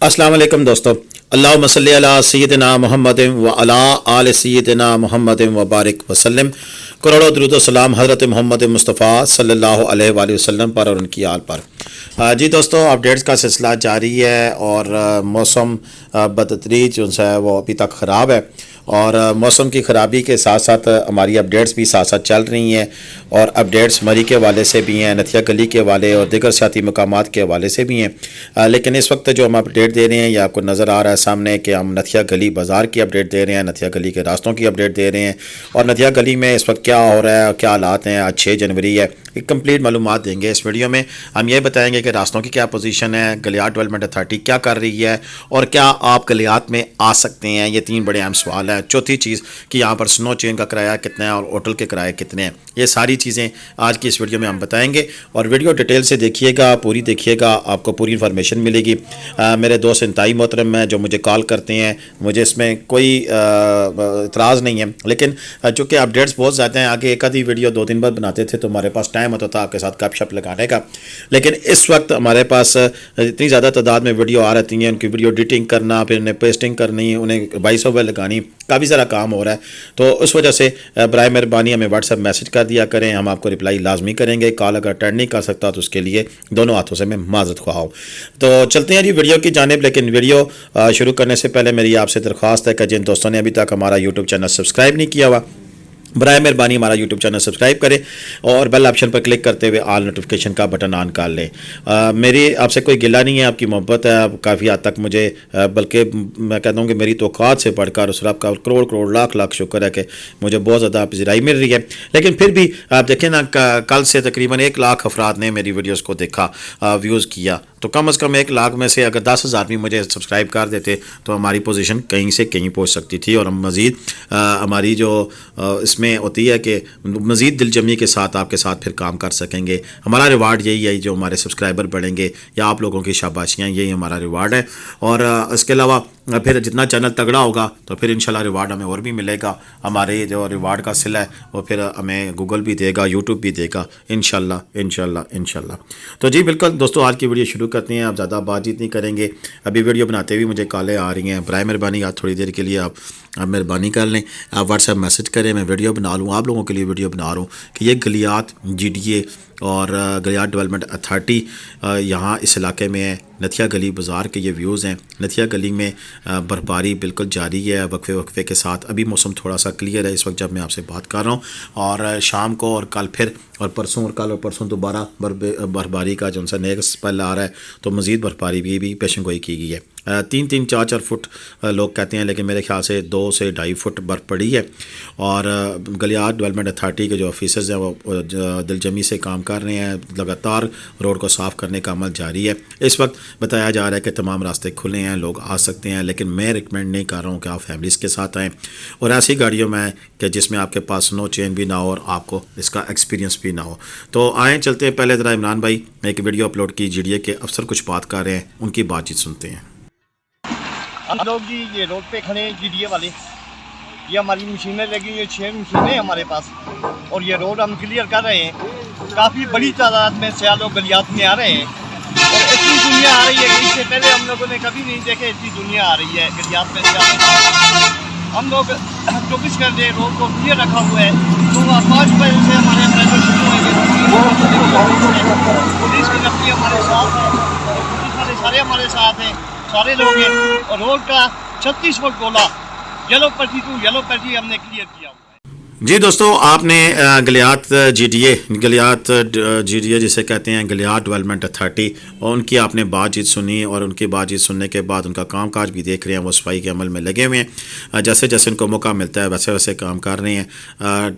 अस्सलाम वालेकुम दोस्तों। अल्लाहुम्मा सल्ली अला सय्यिदिना मुहम्मद व अला आले सय्यिदिना मुहम्मद व बारिक वसल्लम। करोड़ों दुरूद व सलाम हज़रत मोहम्मद मुस्तफ़ा सल्लल्लाहु अलैहि वसल्लम पर और उनकी आल पर। जी दोस्तों, अपडेट्स का सिलसिला जारी है और मौसम बदतरीज जो है वो अभी तक ख़राब है और मौसम की ख़राबी के साथ साथ हमारी अपडेट्स भी साथ साथ चल रही हैं और अपडेट्स मरी के हवाले से भी हैं, नथिया गली के हवाले और दीगर सियाती मकामात के हवाले से भी हैं। लेकिन इस वक्त जो हम अपडेट दे रहे हैं ये आपको नज़र आ रहा है सामने कि हम नथिया गली बाज़ार की अपडेट दे रहे हैं, नथिया गली के रास्तों की अपडेट दे रहे हैं और नथिया गली में इस वक्त क्या हो रहा है, क्या हालात हैं। आज 6 जनवरी है। एक कंप्लीट मालूमात देंगे इस वीडियो में। हम ये बताएंगे कि रास्तों की क्या पोजीशन है, गलियात डेवलपमेंट अथॉरिटी क्या कर रही है और क्या आप गलियात में आ सकते हैं। ये 3 बड़े अहम सवाल हैं। चौथी चीज़ कि यहाँ पर स्नो चेन का किराया कितना है और होटल के किराए कितने हैं। ये सारी चीज़ें आज की इस वीडियो में हम बताएंगे और वीडियो डिटेल से देखिएगा, पूरी देखिएगा, आपको पूरी इन्फॉर्मेशन मिलेगी। मेरे दोस्त इंतहाई मोहतरम हैं जो मुझे कॉल करते हैं, मुझे इसमें कोई इतराज़ नहीं है, लेकिन चूँकि अपडेट्स बहुत ज़्यादा हैं, आगे एक आधी वीडियो 2 दिन बाद बनाते थे तो हमारे पास टाइम होता था आपके साथ गपशप लगाने का। लेकिन इस वक्त हमारे पास इतनी ज़्यादा तादाद में वीडियो आ रहती हैं, उनकी वीडियो एडिटिंग करना, फिर उन्हें पेस्टिंग करनी, उन्हें वॉइस ओवर लगानी, काफ़ी सारा काम हो रहा है। तो उस वजह से बराए मेहरबानी हमें व्हाट्सएप मैसेज कर दिया करें, हम आपको रिप्लाई लाजमी करेंगे। कॉल अगर अटेंड नहीं कर सकता तो उसके लिए दोनों हाथों से मैं माजरत ख्वाह हूँ। तो चलते हैं जी वीडियो की जानिब। लेकिन वीडियो शुरू करने से पहले मेरी आपसे दरख्वास्त है कि जिन दोस्तों ने अभी तक हमारा यूट्यूब चैनल सब्सक्राइब नहीं किया हुआ, बराए मेहरबानी हमारा यूट्यूब चैनल सब्सक्राइब करें और बेल ऑप्शन पर क्लिक करते हुए ऑल नोटिफिकेशन का बटन ऑन कर लें। मेरी आपसे कोई गिला नहीं है, आपकी मोहब्बत है। आप काफ़ी हद तक मुझे बल्कि मैं कहता हूँ कि मेरी तौक़ात से बढ़कर उस रब का करोड़ करोड़ लाख लाख शुक्र है कि मुझे बहुत ज़्यादा पज़ीराई मिल रही है। लेकिन फिर भी आप देखें ना, कल से तकरीबन 1 लाख अफराद ने मेरी वीडियोज़ को देखा, व्यूज़ किया। तो कम से कम 1 लाख में से अगर 10,000 भी मुझे सब्सक्राइब कर देते तो हमारी पोजीशन कहीं से कहीं पहुंच सकती थी और हम मज़ीद हमारी जो इसमें होती है कि मज़ीद दिलजमी के साथ आपके साथ फिर काम कर सकेंगे। हमारा रिवार्ड यही है, जो हमारे सब्सक्राइबर बढ़ेंगे या आप लोगों की शाबाशियाँ, यही हमारा रिवार्ड है। और इसके अलावा फिर जितना चैनल तगड़ा होगा तो फिर इंशाल्लाह रिवार्ड हमें और भी मिलेगा। हमारे जो रिवार्ड का सिला है वो फिर हमें गूगल भी देगा, यूट्यूब भी देगा, इंशाल्लाह इंशाल्लाह इंशाल्लाह। तो जी बिल्कुल दोस्तों, आज की वीडियो शुरू करते हैं। आप ज़्यादा बातचीत नहीं करेंगे, अभी वीडियो बनाते हुए मुझे कॉलें आ रही हैं। बराए मेहरबानी आज थोड़ी देर के लिए आप मेहरबानी कर लें, आप व्हाट्सएप मैसेज करें, मैं वीडियो बना लूँ, आप लोगों के लिए वीडियो बना रहा हूँ कि ये गलियात GDA और गलियात डेवलपमेंट अथॉरिटी यहाँ इस इलाके में है। नथिया गली बाज़ार के ये व्यूज़ हैं। नथिया गली में बर्फबारी बिल्कुल जारी है वक्फे वक्फे के साथ। अभी मौसम थोड़ा सा क्लियर है इस वक्त जब मैं आपसे बात कर रहा हूँ और शाम को और कल फिर और परसों और कल और परसों दोबारा बर्फबारी का जो सा नया स्पेल आ रहा है तो मज़ीद बर्फबारी भी पेशन गोई की गई है। 3-3, 4-4 फुट लोग कहते हैं, लेकिन मेरे ख्याल से 2 से 2.5 फुट बर्फ़ पड़ी है। और गलियात डेवलपमेंट अथॉरिटी के जो ऑफिसर्स हैं वो दिलजमी से काम कर रहे हैं, लगातार रोड को साफ़ करने का अमल जारी है। इस वक्त बताया जा रहा है कि तमाम रास्ते खुले हैं, लोग आ सकते हैं, लेकिन मैं रिकमेंड नहीं कर रहा हूँ कि आप फैमिलीज़ के साथ आएँ और ऐसी गाड़ियों में आएँ कि जिसमें आपके पास नो चेन भी ना हो और आपको इसका एक्सपीरियंस भी ना हो। तो आएँ, चलते हैं। पहले ज़रा इमरान भाई एक वीडियो अपलोड की, GDA के अफसर कुछ बात कर रहे हैं, उनकी बातचीत सुनते हैं। हम लोग जी ये रोड पे खड़े हैं GDA वाले, ये हमारी मशीनें लगी हुई, 6 मशीनें हमारे पास और ये रोड हम क्लियर कर रहे हैं। काफ़ी बड़ी तादाद में सयाह लोग गलियात में आ रहे हैं और ऐसी दुनिया आ रही है कि इससे पहले हम लोगों ने कभी नहीं देखे ऐसी दुनिया आ रही है गलियात में सयाह। हम लोग 24 घंटे रोड को क्लियर रखा हुआ है। सुबह 5 बजे से हमारे ऑपरेशन शुरू होंगे। पुलिस की नफरी हमारे साथ है, पुलिस वाले सारे हमारे साथ हैं, सारे लोग हैं और रोड का 36 फुट गोला येलो पट्टी टू येलो पट्टी हमने क्लियर किया। जी दोस्तों, आपने गलियात GDA जिसे कहते हैं गलियात डेवलपमेंट अथॉरिटी, और उनकी आपने बातचीत सुनी और उनकी बातचीत सुनने के बाद उनका कामकाज भी देख रहे हैं। वो सफाई के अमल में लगे हुए हैं, जैसे जैसे उनको मौका मिलता है वैसे वैसे काम कर रहे हैं।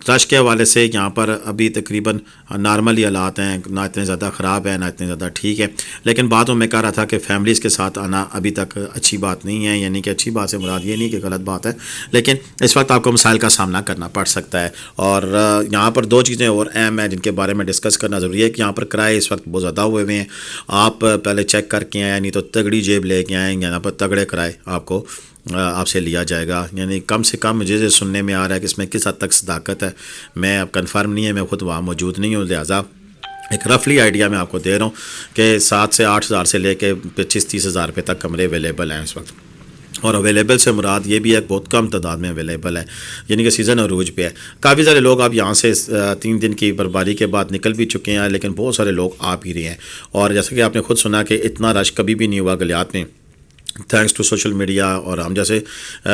रश के हवाले से यहाँ पर अभी तकरीबन नॉर्मल ही हालात हैं, ना इतने ज़्यादा ख़राब है ना इतने ज़्यादा ठीक है। लेकिन बात में कह रहा था कि फैमिलीज़ के साथ आना अभी तक अच्छी बात नहीं है, यानी कि अच्छी बात से मुराद ये नहीं कि गलत बात है, लेकिन इस वक्त आपको मसाइल का सामना करना पड़ सकता है। और यहाँ पर 2 चीज़ें और अहम हैं जिनके बारे में डिस्कस करना ज़रूरी है कि यहाँ पर किराए इस वक्त बहुत ज़्यादा हुए हैं। आप पहले चेक करके आए, नहीं तो तगड़ी जेब लेके आएंगे, यहाँ पर तगड़े किराए आपको आपसे लिया जाएगा। यानी कम से कम मुझे सुनने में आ रहा है कि इसमें किस हद तक सदाकत है, मैं अब कन्फर्म नहीं है, मैं खुद वहाँ मौजूद नहीं हूँ, लिहाजा ایک رفلی آئیڈیا میں آپ کو دے رہا ہوں کہ 7 سے 8 ہزار سے لے کے 25-30 ہزار روپے تک کمرے اویلیبل ہیں اس وقت. اور اویلیبل سے مراد یہ بھی ہے بہت کم تعداد میں اویلیبل ہے، یعنی کہ سیزن عروج پہ ہے. کافی سارے لوگ اب یہاں سے 3 دن کی برفباری کے بعد نکل بھی چکے ہیں، لیکن بہت سارے لوگ آ بھی رہے ہیں. اور جیسا کہ آپ نے خود سنا کہ اتنا رش کبھی بھی نہیں ہوا گلیات میں، تھینکس ٹو سوشل میڈیا. اور ہم جیسے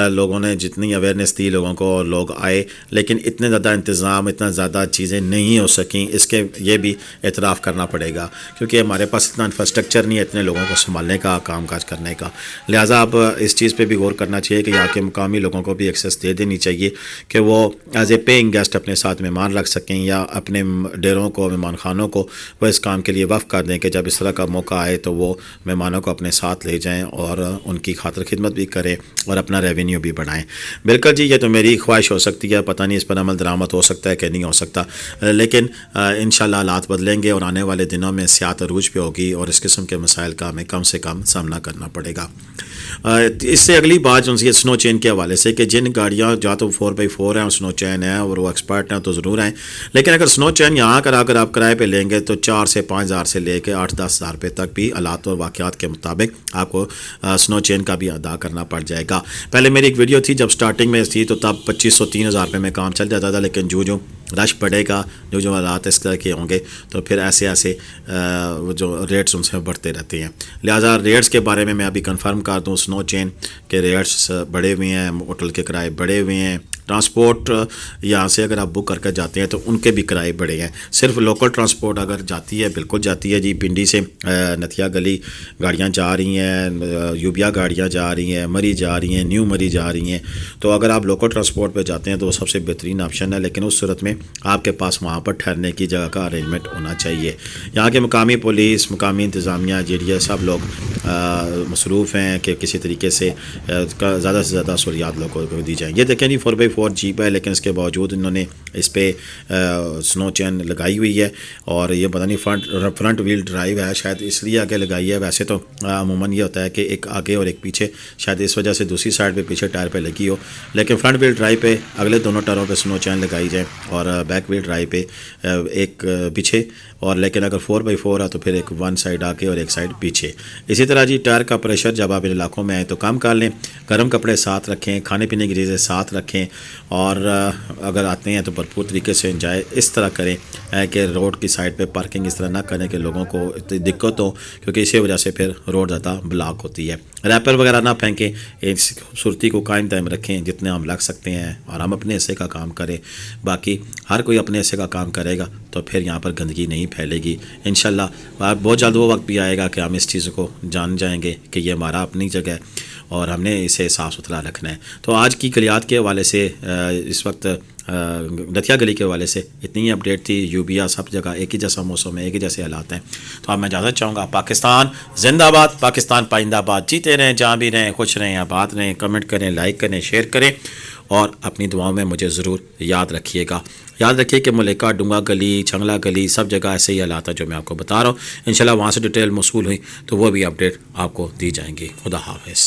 لوگوں نے جتنی اویئرنیس دی لوگوں کو، لوگ آئے، لیکن اتنے زیادہ انتظام، اتنا زیادہ چیزیں نہیں ہو سکیں. اس کے یہ بھی اعتراف کرنا پڑے گا، کیونکہ ہمارے پاس اتنا انفراسٹرکچر نہیں ہے اتنے لوگوں کو سنبھالنے کا، کام کاج کرنے کا. لہٰذا اب اس چیز پہ بھی غور کرنا چاہیے کہ یہاں کے مقامی لوگوں کو بھی ایکسیس دے دینی چاہیے کہ وہ ایز اے پیئنگ گیسٹ اپنے ساتھ مہمان رکھ سکیں، یا اپنے ڈیروں کو، مہمان خانوں کو وہ اس کام کے لیے وقف کر دیں کہ جب اس طرح کا موقع آئے تو وہ مہمانوں کو اپنے ساتھ لے جائیں اور ان کی خاطر خدمت بھی کریں اور اپنا ریونیو بھی بڑھائیں. بالکل جی، یہ تو میری خواہش ہو سکتی ہے، پتہ نہیں اس پر عمل درآمد ہو سکتا ہے کہ نہیں ہو سکتا، لیکن انشاءاللہ حالات بدلیں گے اور آنے والے دنوں میں سیاحت عروج پہ ہوگی اور اس قسم کے مسائل کا ہمیں کم سے کم سامنا کرنا پڑے گا. اس سے اگلی بات جو ہے سنو چین کے حوالے سے کہ جن گاڑیاں یا تو 4x4 ہیں اور سنو چین ہیں اور وہ ایکسپرٹ ہیں تو ضرور ہیں، لیکن اگر سنو چین یہاں اگر آپ کرائے پہ لیں گے تو 4 سے 5 ہزار سے لے کے 8-10 ہزار روپے تک بھی حالات اور واقعات کے مطابق آپ کو سنو چین کا بھی ادا کرنا پڑ جائے گا. پہلے میری ایک ویڈیو تھی جب سٹارٹنگ میں تھی تو تب 2500-3000 روپے میں کام چل جاتا تھا، لیکن جو رش پڑے گا، جو حالات اس طرح کے ہوں گے تو پھر ایسے جو ریٹس ان سے بڑھتے رہتے ہیں. لہٰذا ریٹس کے بارے میں ابھی کنفرم کر دوں، سنو چین کے ریٹس بڑھے ہوئے ہیں، ہوٹل کے کرائے بڑھے ہوئے ہیں، ٹرانسپورٹ یہاں سے اگر آپ بک کر کے جاتے ہیں تو ان کے بھی کرائے بڑھے ہیں. صرف لوکل ٹرانسپورٹ اگر جاتی ہے، بالکل جاتی ہے جی، پنڈی سے نتھیا گلی گاڑیاں جا رہی ہیں، یوبیا گاڑیاں جا رہی ہیں، مری جا رہی ہیں، نیو مری جا رہی ہیں. تو اگر آپ لوکل ٹرانسپورٹ پہ جاتے ہیں تو وہ سب سے بہترین آپشن ہے، لیکن اس صورت میں آپ کے پاس وہاں پر ٹھہرنے کی جگہ کا ارینجمنٹ ہونا چاہیے. یہاں کے مقامی پولیس، مقامی انتظامیہ جیڈیا سب لوگ مصروف ہیں کہ کسی طریقے سے زیادہ سے زیادہ سہولیات لوگوں کو دی جائیں. یہ دیکھیں جی 4x4 جیپ ہے، لیکن اس کے باوجود انہوں نے اس پہ سنو چین لگائی ہوئی ہے اور یہ پتہ نہیں فرنٹ ویل ڈرائیو ہے، شاید اس لیے آگے لگائی ہے. ویسے تو عموماً یہ ہوتا ہے کہ ایک آگے اور ایک پیچھے، شاید اس وجہ سے دوسری سائڈ پہ پیچھے ٹائر پہ لگی ہو، لیکن فرنٹ ویل ڈرائیو پہ اگلے دونوں ٹائروں پہ سنو چین لگائی جائے اور بیک ویل ڈرائیو پہ ایک پیچھے. اور لیکن اگر 4x4 ہے تو پھر ایک 1 سائڈ آگے اور ایک سائڈ پیچھے. اسی طرح جی ٹائر کا پریشر جب آپ ان علاقوں میں آئیں تو کم کر لیں، گرم کپڑے ساتھ رکھیں، کھانے پینے کی چیزیں ساتھ رکھیں، اور اگر آتے ہیں تو بھرپور طریقے سے انجوائے اس طرح کریں کہ روڈ کی سائڈ پہ پارکنگ اس طرح نہ کریں کہ لوگوں کو دقت ہو، کیونکہ اسی وجہ سے پھر روڈ زیادہ بلاک ہوتی ہے. ریپر وغیرہ نہ پھینکیں، اس خوبصورتی کو قائم دائم رکھیں جتنے ہم لگ سکتے ہیں اور ہم اپنے حصے کا کام کریں. باقی ہر کوئی اپنے حصے کا کام کرے گا تو پھر یہاں پر گندگی نہیں پھیلے گی انشاءاللہ. بہت جلد وہ وقت بھی آئے گا کہ ہم اس چیز کو جان جائیں گے کہ یہ ہمارا اپنی جگہ ہے اور ہم نے اسے صاف ستھرا رکھنا ہے. تو آج کی کلیات کے حوالے سے اس وقت نتھیا گلی کے حوالے سے اتنی اپڈیٹ تھی. یوبیا سب جگہ ایک ہی جیسا موسم ہے، ایک ہی جیسے حالات ہیں. تو اب میں اجازت چاہوں گا. پاکستان زندہ آباد، پاکستان پائندہ آباد. جیتے رہیں، جہاں بھی رہیں، خوش رہیں، آباد رہیں. کمنٹ کریں، لائک کریں، شیئر کریں اور اپنی دعاؤں میں مجھے ضرور یاد رکھیے گا. یاد رکھیے کہ ملیکا ڈونگا گلی، چھنگلا گلی سب جگہ ایسے ہی حالات ہیں جو میں آپ کو بتا رہا ہوں. انشاءاللہ وہاں سے ڈیٹیل موصول ہوئی تو وہ بھی اپڈیٹ آپ کو دی جائیں گی. خدا حافظ.